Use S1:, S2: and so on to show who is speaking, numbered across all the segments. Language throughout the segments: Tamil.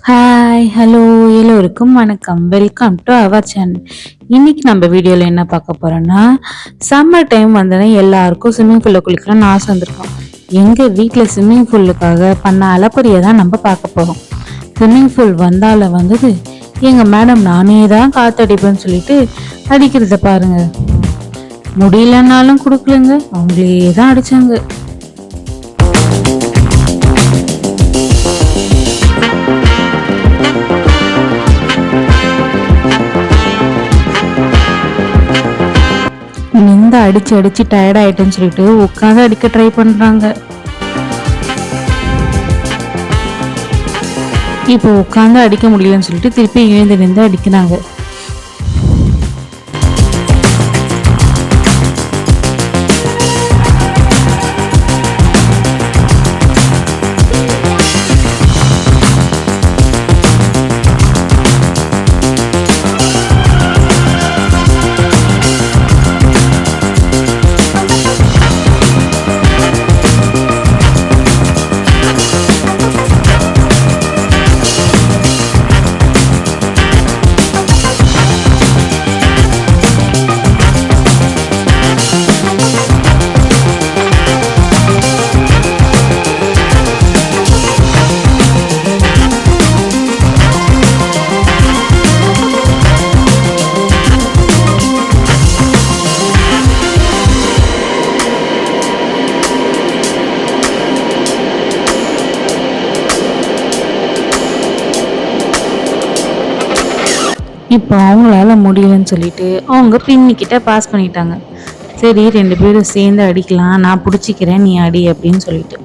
S1: ஹாய் ஹலோ எல்லோருக்கும் வணக்கம். Welcome to our channel. இன்னைக்கு நம்ம வீடியோவில் என்ன பார்க்க போறோம்னா, சம்மர் டைம் வந்தோடனே எல்லாருக்கும் ஸ்விம்மிங் பூலில் குளிக்கணும்னு ஆசை வந்திருக்கும். எங்கள் வீட்டில் ஸ்விம்மிங் பூலுக்காக பண்ண அலப்பறியை தான் நம்ம பார்க்க போகிறோம். ஸ்விம்மிங் பூல் வந்தது எங்கள் மேடம் நானே தான் காற்றடிப்பேன்னு சொல்லிட்டு அடிக்கிறத பாருங்க. முடியலன்னாலும் கொடுக்கலங்க, அவங்களே தான் அடிச்சாங்க. நின்று அடிச்சு அடிச்சு டயர்ட் ஆயிட்டேன்னு சொல்லிட்டு உட்காந்து அடிக்க ட்ரை பண்றாங்க. இப்போ உட்காந்து அடிக்க முடியலன்னு சொல்லிட்டு திருப்பி எழுந்து நின்று அடிக்கிறாங்க. இப்போ அவங்களால முடியலன்னு சொல்லிட்டு அவங்க பின்னிக்கிட்ட பாஸ் பண்ணிட்டாங்க. சரி 2 பேரும் சேர்ந்து அடிக்கலாம், நான் பிடிச்சிக்கிறேன் நீ அடி அப்படின்னு சொல்லிட்டு.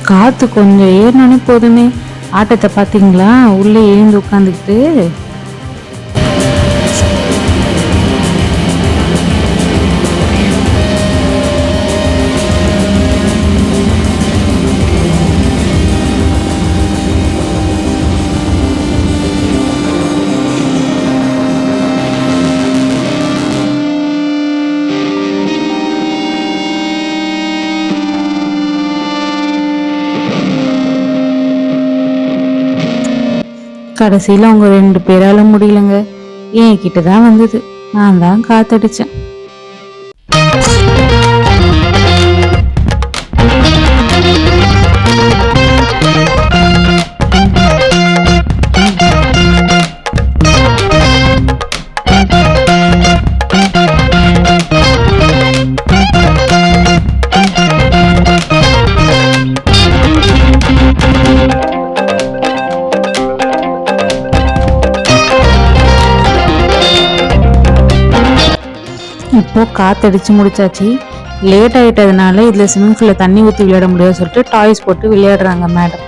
S1: காத்து கொஞ்சம் ஏறினே போதுமே. ஆட்டத்தை பார்த்தீங்களா, உள்ளே எழுந்து உட்காந்துக்கிட்டு. கடைசியில் அவங்க 2 பேரால முடியலங்க. என் கிட்ட தான் வந்தது, நான் தான் காத்தடிச்சேன். இப்போ காத்தடிச்சு முடிச்சாச்சு. லேட் ஆயிட்டதுனால இதுல ஸ்விம்மிங் பூல்ல தண்ணி ஊற்றி விளையாட முடியாது சொல்லிட்டு டாய்ஸ் போட்டு விளையாடுறாங்க மேடம்.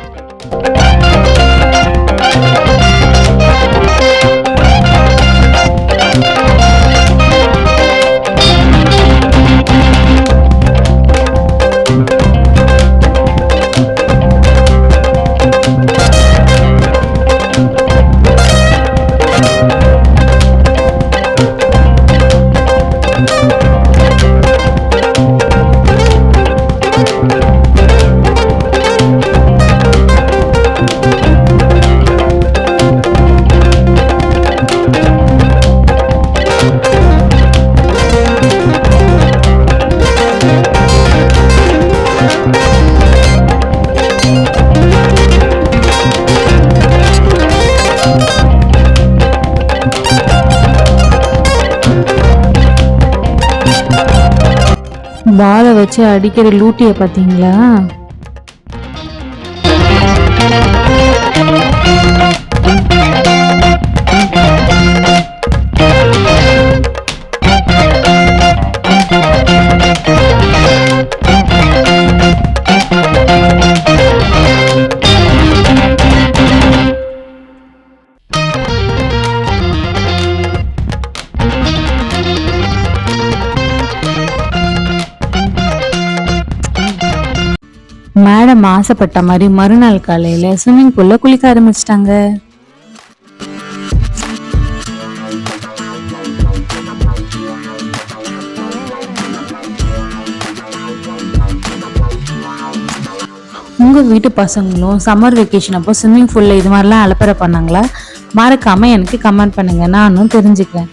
S1: பாலை வச்சு அடிக்கிற லூட்டிய பாத்தீங்களா? மேடம் ஆசைப்பட்ட மாதிரி மறுநாள் காலையில ஸ்விம்மிங் பூல்ல குளிக்க ஆரம்பிச்சிட்டாங்க. உங்க வீட்டு பசங்களும் சம்மர் வெக்கேஷன் அப்போ ஸ்விம்மிங் பூல்ல இது மாதிரிலாம் அலப்பறை பண்ணாங்களா? மறக்காம எனக்கு கமெண்ட் பண்ணுங்க, நானும் தெரிஞ்சுக்கிறேன்.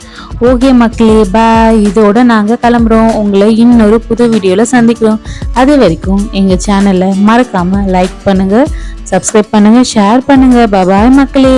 S1: ஓகே மக்களே, பாய். இதோட நாங்க கிளம்புறோம். உங்களை இன்னொரு புது வீடியோல சந்திக்கிறோம். அது வரைக்கும் எங்க சேனலை மறக்காம லைக் பண்ணுங்க, சப்ஸ்கிரைப் பண்ணுங்க, ஷேர் பண்ணுங்க. பாய் மக்களே.